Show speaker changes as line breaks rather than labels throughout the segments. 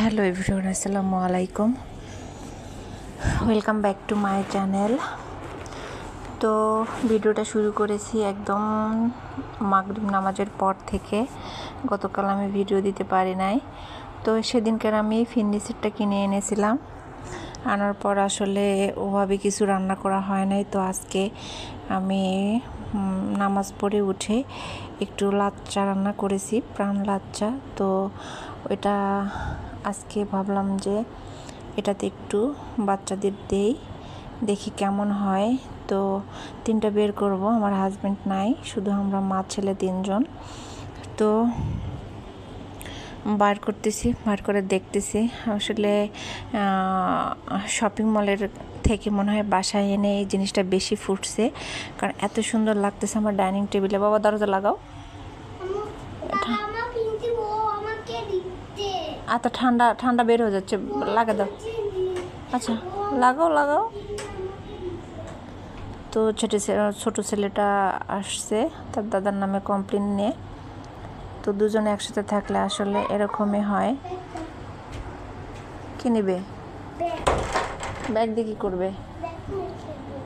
Hello everyone, আসসালামু আলাইকুম। Welcome back to my channel. তো ভিডিওটা শুরু করেছি একদম মাগরিব নামাজের পর থেকে। গতকাল আমি ভিডিও দিতে পারি নাই। তো সেদিনকার আমি ফিন্ডিসেটটা কিনে এনেছিলাম, আনার পর আসলে ওভাবে কিছু রান্না করা হয় নাই। তো আজকে আমি নামাজ পড়ে উঠে একটু লাচ্চা রান্না করেছি, প্রাণ লাচ্চা। তো ওইটা আজকে ভাবলাম যে এটাতে একটু বাচ্চাদের দেই, দেখি কেমন হয়। তো 3টা বের করব, আমার হাজব্যান্ড নাই, শুধু আমরা মা ছেলে 3জন। তো বার করতেছি, বার করে দেখতেছি। আসলে শপিং মলের থেকে মনে হয় বাসায় এনে এই জিনিসটা বেশি ফুটছে, কারণ এত সুন্দর লাগতেছে আমার ডাইনিং টেবিলে। বাবা দরজা লাগাও। আচ্ছা, ঠান্ডা ঠান্ডা বের হয়ে যাচ্ছে, লাগা দাও। আচ্ছা, লাগাও। তো ছোট ছেলেটা আসছে তার দাদার নামে কমপ্লেন নিয়ে। তো দুজনে একসাথে থাকলে আসলে এরকমই হয়। কি নেবে? ব্যাগ দিয়ে কী করবে?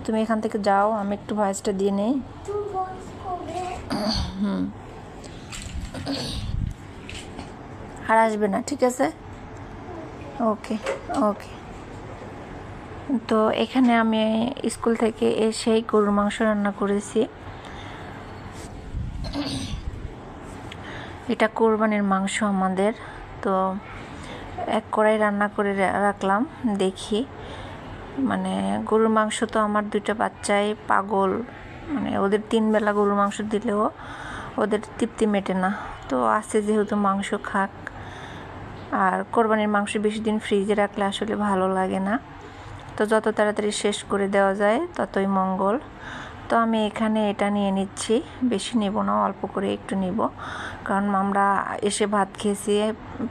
তুমি এখান থেকে যাও, আমি একটু ভয়েসটা দিয়ে নেই। আর আসবে না, ঠিক আছে? ওকে। তো এখানে আমি স্কুল থেকে এসেই গরুর মাংস রান্না করেছি। এটা কোরবানির মাংস আমাদের। তো এক কড়াই রান্না করে রাখলাম। দেখি, মানে গরুর মাংস তো আমার 2টা বাচ্চাই পাগল, মানে ওদের 3 বেলা গরুর মাংস দিলেও ওদের তৃপ্তি মেটে না। তো আছে যেহেতু মাংস খাক। আর কোরবানির মাংস বেশি দিন ফ্রিজে রাখলে আসলে ভালো লাগে না। তো যত তাড়াতাড়ি শেষ করে দেওয়া যায় ততই মঙ্গল। তো আমি এখানে এটা নিয়ে নিচ্ছি, বেশি নেব না, অল্প করে একটু নিব, কারণ আমরা এসে ভাত খেয়েছি,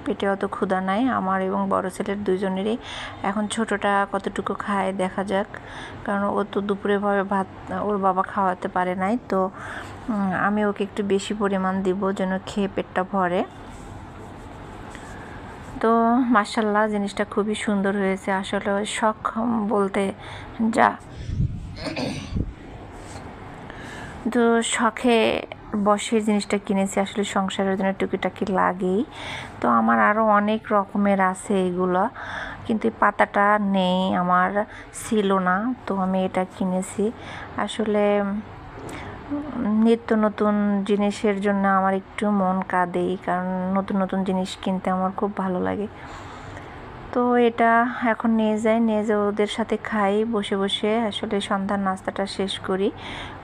পেটে অত ক্ষুধা নাই আমার এবং বড় ছেলের 2জনেরই। এখন ছোটটা কতটুকু খায় দেখা যাক, কারণ ও তো দুপুরে ভাত ওর বাবা খাওয়াতে পারে নাই। তো আমি ওকে একটু বেশি পরিমাণ দিব যেন খেয়ে পেটটা ভরে। তো মাশাআল্লাহ, জিনিসটা খুবই সুন্দর হয়েছে। আসলে শখ বলতে যা, তো শখে বসে জিনিসটা কিনেছি। আসলে সংসারের জন্য টুকিটাকি লাগেই। তো আমার আরও অনেক রকমের আছে এগুলো, কিন্তু পাতাটা নেই, আমার ছিল না। তো আমি এটা কিনেছি। আসলে নিত্য নতুন জিনিসের জন্য আমার একটু মন কাঁদেই, কারণ নতুন নতুন জিনিস কিনতে আমার খুব ভালো লাগে। তো এটা এখন নিয়ে যাই ওদের সাথে খাই বসে বসে। আসলে সন্ধ্যার নাস্তাটা শেষ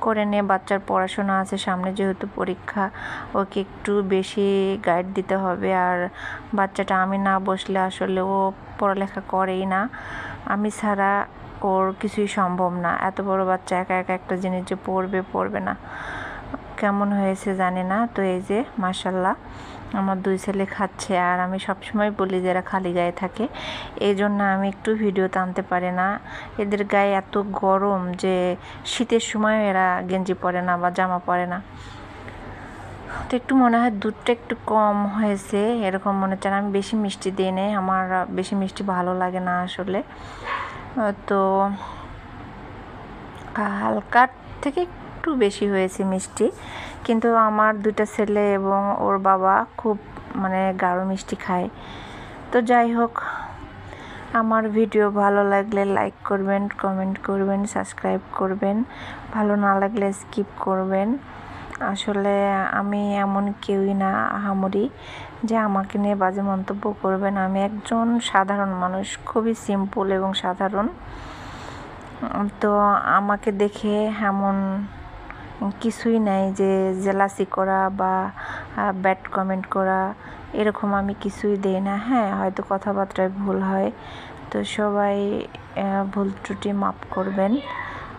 করে নিয়ে, বাচ্চার পড়াশোনা আছে সামনে, যেহেতু পরীক্ষা, ওকে একটু বেশি গাইড দিতে হবে। আর বাচ্চাটা আমি না বসলে আসলে ও পড়ালেখা করেই না, আমি ছাড়া ওর কিছুই সম্ভব না। এত বড় বাচ্চা একা একা একটা জিনিস যে পড়বে না, কেমন হয়েছে জানি না। তো এই যে মাশাআল্লাহ আমার 2 ছেলে খাচ্ছে, আর আমি সবসময় বলি যে এরা খালি গায়ে থাকে, এই জন্য আমি একটু ভিডিও টানতে পারি না। এদের গায়ে এত গরম যে শীতের সময় এরা গেঞ্জি পরে না বা জামা পরে না। তো একটু মনে হয় দুধটা একটু কম হয়েছে, এরকম মনে হচ্ছে। আমি বেশি মিষ্টি দিই নাই, আমার বেশি মিষ্টি ভালো লাগে না আসলে। তো হালকা থেকে একটু বেশি হয়েছে মিষ্টি, কিন্তু আমার 2টা ছেলে এবং ওর বাবা খুব গাঢ় মিষ্টি খায়। তো যাই হোক, আমার ভিডিও ভালো লাগলে লাইক করবেন, কমেন্ট করবেন, সাবস্ক্রাইব করবেন, ভালো না লাগলে স্কিপ করবেন। আসলে আমি এমন কেউই না আহামরি যে আমাকে নিয়ে বাজে মন্তব্য করবেন। আমি একজন সাধারণ মানুষ, খুবই সিম্পল এবং সাধারণ। তো আমাকে দেখে এমন কিছুই নাই যে জেলাসি করা বা ব্যাড কমেন্ট করা, এরকম আমি কিছুই দেই না। হ্যাঁ, হয়তো কথাবার্তায় ভুল হয়, তো সবাই ভুল ত্রুটি মাপ করবেন।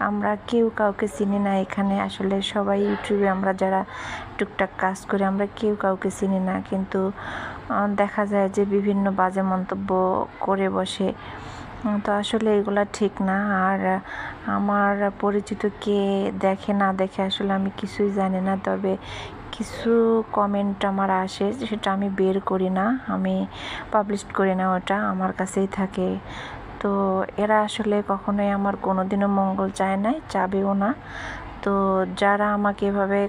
আমরা কেউ কাউকে চিনি না এখানে। আসলে সবাই ইউটিউবে আমরা যারা টুকটাক কাজ করি, আমরা কেউ কাউকে চিনি না, কিন্তু দেখা যায় যে বিভিন্ন বাজে মন্তব্য করে বসে। তো আসলে এগুলা ঠিক না। আর আমার পরিচিত কে দেখে না দেখে আসলে আমি কিছুই জানি না, তবে কিছু কমেন্ট আমার আসে, সেটা আমি বের করি না, আমি পাবলিশ করি না, ওটা আমার কাছেই থাকে। তো এরা আসলে কখনোই আমার কোনো দিনও মঙ্গল চায় নাই, চাবেও না। তো যারা আমাকে এভাবে